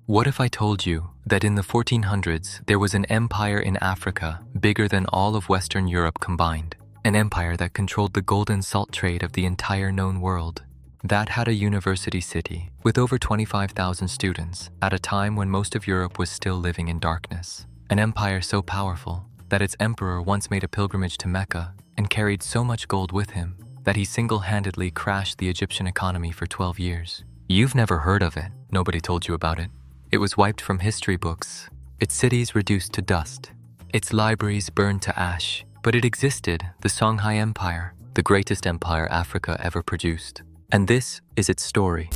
What if I told you that in the 1400s there was an empire in Africa bigger than all of Western Europe combined? An empire that controlled the gold and salt trade of the entire known world. That had a university city with over 25,000 students at a time when most of Europe was still living in darkness. An empire so powerful that its emperor once made a pilgrimage to Mecca and carried so much gold with him that he single-handedly crashed the Egyptian economy for 12 years. You've never heard of it. Nobody told you about it. It was wiped from history books, its cities reduced to dust, its libraries burned to ash, but it existed, the Songhai Empire, the greatest empire Africa ever produced. And this is its story.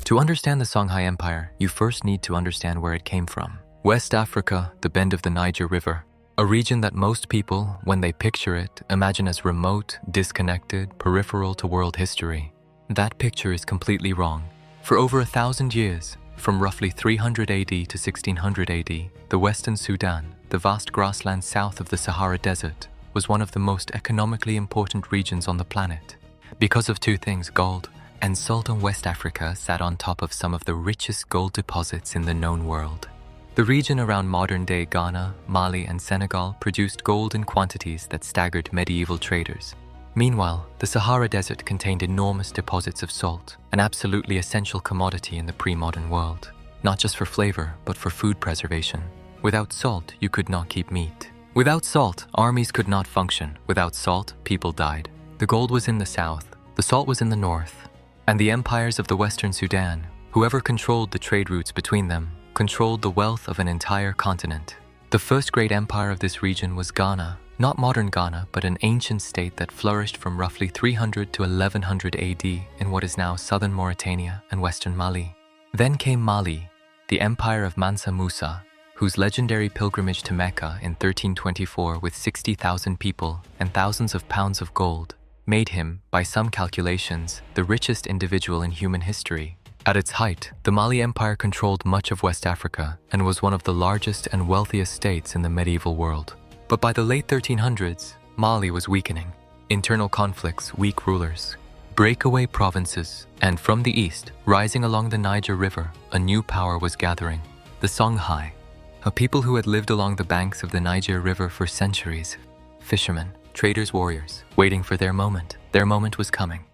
To understand the Songhai Empire, you first need to understand where it came from. West Africa, the bend of the Niger River. A region that most people, when they picture it, imagine as remote, disconnected, peripheral to world history. That picture is completely wrong. For over 1,000 years, from roughly 300 AD to 1600 AD, the Western Sudan, the vast grassland south of the Sahara Desert, was one of the most economically important regions on the planet. Because of two things, gold and salt, in West Africa sat on top of some of the richest gold deposits in the known world. The region around modern-day Ghana, Mali, and Senegal produced gold in quantities that staggered medieval traders. Meanwhile, the Sahara Desert contained enormous deposits of salt, an absolutely essential commodity in the pre-modern world, not just for flavor, but for food preservation. Without salt, you could not keep meat. Without salt, armies could not function. Without salt, people died. The gold was in the south, the salt was in the north, and the empires of the Western Sudan, whoever controlled the trade routes between them, controlled the wealth of an entire continent. The first great empire of this region was Ghana, not modern Ghana, but an ancient state that flourished from roughly 300 to 1100 AD in what is now southern Mauritania and western Mali. Then came Mali, the empire of Mansa Musa, whose legendary pilgrimage to Mecca in 1324 with 60,000 people and thousands of pounds of gold made him, by some calculations, the richest individual in human history. At its height, the Mali Empire controlled much of West Africa and was one of the largest and wealthiest states in the medieval world. But by the late 1300s, Mali was weakening. Internal conflicts, weak rulers, breakaway provinces, and from the east, rising along the Niger River, a new power was gathering, the Songhai, a people who had lived along the banks of the Niger River for centuries. Fishermen, traders, warriors, waiting for their moment. Their moment was coming.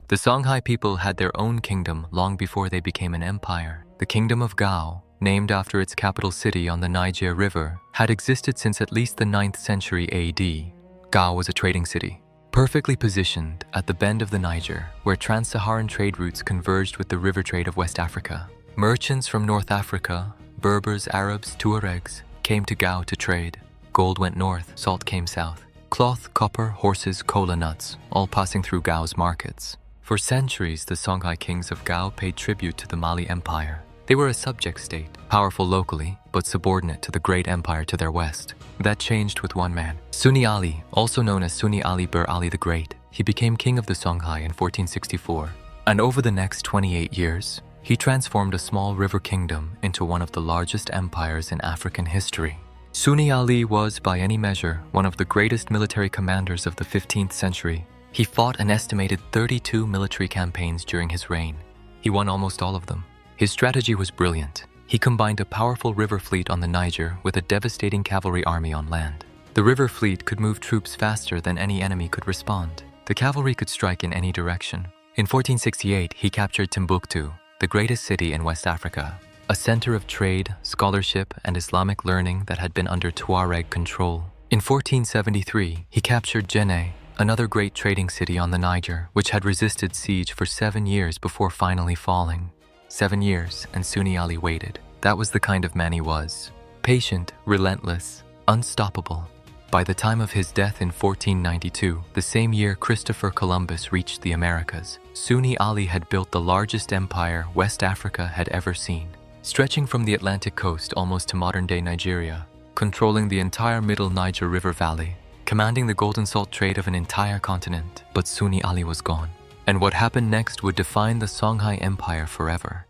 The Songhai people had their own kingdom long before they became an empire. The Kingdom of Gao, named after its capital city on the Niger River, had existed since at least the 9th century AD. Gao was a trading city, perfectly positioned at the bend of the Niger, where trans-Saharan trade routes converged with the river trade of West Africa. Merchants from North Africa, Berbers, Arabs, Tuaregs, came to Gao to trade. Gold went north, salt came south. Cloth, copper, horses, cola nuts, all passing through Gao's markets. For centuries, the Songhai kings of Gao paid tribute to the Mali Empire. They were a subject state, powerful locally, but subordinate to the great empire to their west. That changed with one man, Sunni Ali, also known as Sunni Ali Bur Ali the Great. He became king of the Songhai in 1464, and over the next 28 years, he transformed a small river kingdom into one of the largest empires in African history. Sunni Ali was, by any measure, one of the greatest military commanders of the 15th century. He fought an estimated 32 military campaigns during his reign. He won almost all of them. His strategy was brilliant. He combined a powerful river fleet on the Niger with a devastating cavalry army on land. The river fleet could move troops faster than any enemy could respond. The cavalry could strike in any direction. In 1468, he captured Timbuktu, the greatest city in West Africa, a center of trade, scholarship, and Islamic learning that had been under Tuareg control. In 1473, he captured Djenné, another great trading city on the Niger, which had resisted siege for 7 years before finally falling. 7 years, and Sunni Ali waited. That was the kind of man he was. Patient, relentless, unstoppable. By the time of his death in 1492, the same year Christopher Columbus reached the Americas, Sunni Ali had built the largest empire West Africa had ever seen, stretching from the Atlantic coast almost to modern-day Nigeria, controlling the entire middle Niger River Valley, commanding the gold and salt trade of an entire continent. But Sunni Ali was gone. And what happened next would define the Songhai Empire forever.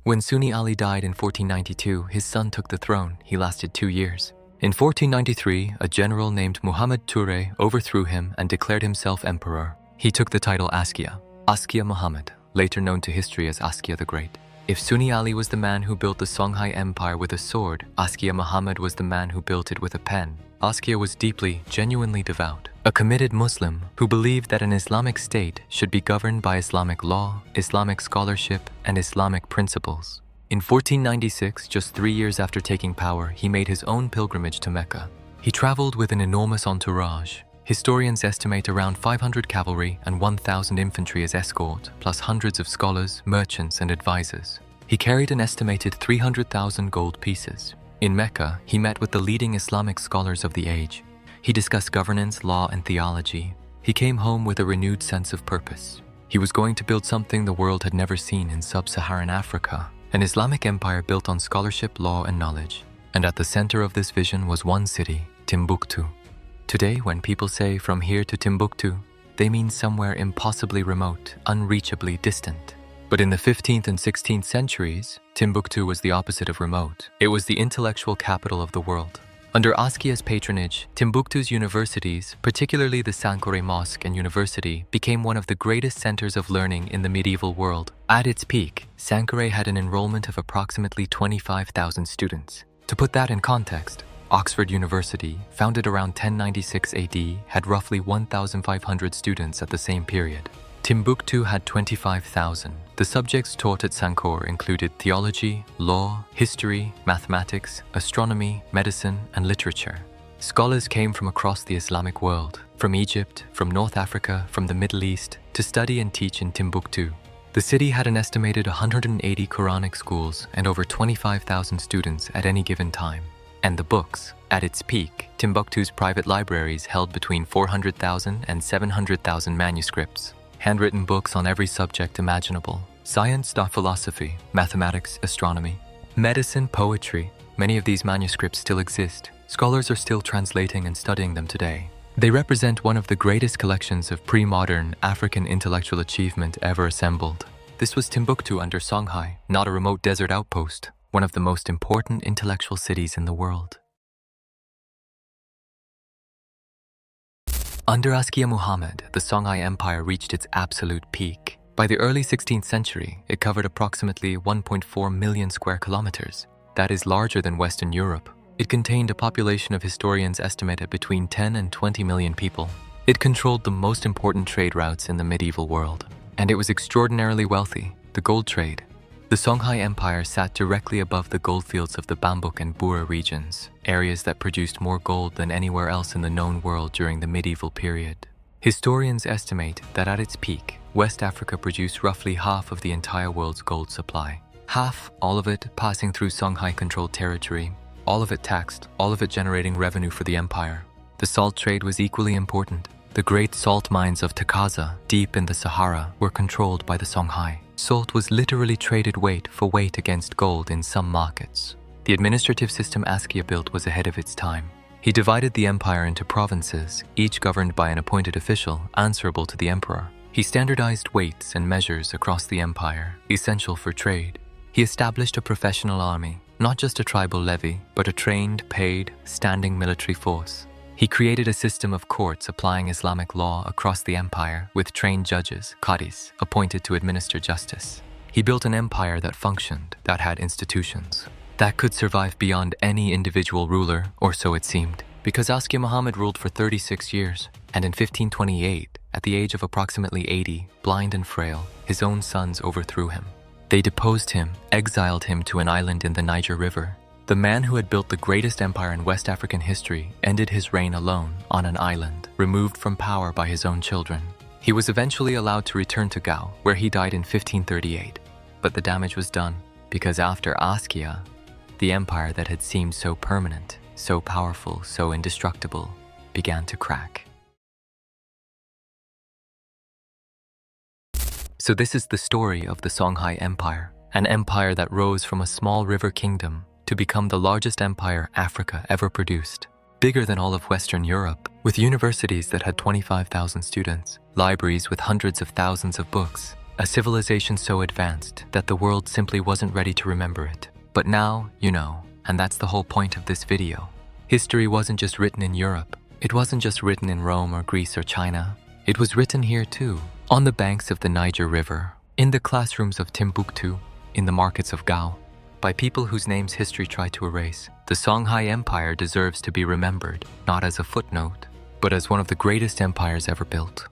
When Sunni Ali died in 1492, his son took the throne. He lasted 2 years. In 1493, a general named Muhammad Ture overthrew him and declared himself emperor. He took the title Askia Muhammad, later known to history as Askia the Great. If Sunni Ali was the man who built the Songhai Empire with a sword, Askia Muhammad was the man who built it with a pen. Askia was deeply, genuinely devout, a committed Muslim who believed that an Islamic state should be governed by Islamic law, Islamic scholarship, and Islamic principles. In 1496, just 3 years after taking power, he made his own pilgrimage to Mecca. He traveled with an enormous entourage. Historians estimate around 500 cavalry and 1,000 infantry as escort, plus hundreds of scholars, merchants, and advisors. He carried an estimated 300,000 gold pieces. In Mecca, he met with the leading Islamic scholars of the age. He discussed governance, law, and theology. He came home with a renewed sense of purpose. He was going to build something the world had never seen in sub-Saharan Africa, an Islamic empire built on scholarship, law, and knowledge. And at the center of this vision was one city, Timbuktu. Today, when people say from here to Timbuktu, they mean somewhere impossibly remote, unreachably distant. But in the 15th and 16th centuries, Timbuktu was the opposite of remote. It was the intellectual capital of the world. Under Askia's patronage, Timbuktu's universities, particularly the Sankore Mosque and University, became one of the greatest centers of learning in the medieval world. At its peak, Sankore had an enrollment of approximately 25,000 students. To put that in context, Oxford University, founded around 1096 AD, had roughly 1,500 students at the same period. Timbuktu had 25,000. The subjects taught at Sankore included theology, law, history, mathematics, astronomy, medicine, and literature. Scholars came from across the Islamic world, from Egypt, from North Africa, from the Middle East, to study and teach in Timbuktu. The city had an estimated 180 Quranic schools and over 25,000 students at any given time. And the books. At its peak, Timbuktu's private libraries held between 400,000 and 700,000 manuscripts. Handwritten books on every subject imaginable. Science, philosophy, mathematics, astronomy, medicine, poetry. Many of these manuscripts still exist. Scholars are still translating and studying them today. They represent one of the greatest collections of pre-modern African intellectual achievement ever assembled. This was Timbuktu under Songhai, not a remote desert outpost, one of the most important intellectual cities in the world. Under Askia Muhammad, the Songhai Empire reached its absolute peak. By the early 16th century, it covered approximately 1.4 million square kilometers. That is larger than Western Europe. It contained a population of historians estimated between 10 and 20 million people. It controlled the most important trade routes in the medieval world. And it was extraordinarily wealthy, the gold trade. The Songhai Empire sat directly above the goldfields of the Bambouk and Bura regions, areas that produced more gold than anywhere else in the known world during the medieval period. Historians estimate that at its peak, West Africa produced roughly half of the entire world's gold supply. Half, all of it passing through Songhai-controlled territory, all of it taxed, all of it generating revenue for the empire. The salt trade was equally important. The great salt mines of Takaza, deep in the Sahara, were controlled by the Songhai. Salt was literally traded weight for weight against gold in some markets. The administrative system Askia built was ahead of its time. He divided the empire into provinces, each governed by an appointed official answerable to the emperor. He standardized weights and measures across the empire, essential for trade. He established a professional army, not just a tribal levy, but a trained, paid, standing military force. He created a system of courts applying Islamic law across the empire with trained judges, qadis, appointed to administer justice. He built an empire that functioned, that had institutions, that could survive beyond any individual ruler, or so it seemed. Because Askia Muhammad ruled for 36 years, and in 1528, at the age of approximately 80, blind and frail, his own sons overthrew him. They deposed him, exiled him to an island in the Niger River. The man who had built the greatest empire in West African history ended his reign alone on an island, removed from power by his own children. He was eventually allowed to return to Gao, where he died in 1538. But the damage was done, because after Askia, the empire that had seemed so permanent, so powerful, so indestructible, began to crack. So this is the story of the Songhai Empire, an empire that rose from a small river kingdom to become the largest empire Africa ever produced, bigger than all of Western Europe, with universities that had 25,000 students, libraries with hundreds of thousands of books, A civilization so advanced that the world simply wasn't ready to remember it. But now, you know, and that's the whole point of this video. History wasn't just written in Europe. It wasn't just written in Rome or Greece or China. It was written here too, on the banks of the Niger River, in the classrooms of Timbuktu, in the markets of Gao, by people whose names history tried to erase. The Songhai Empire deserves to be remembered, not as a footnote, but as one of the greatest empires ever built.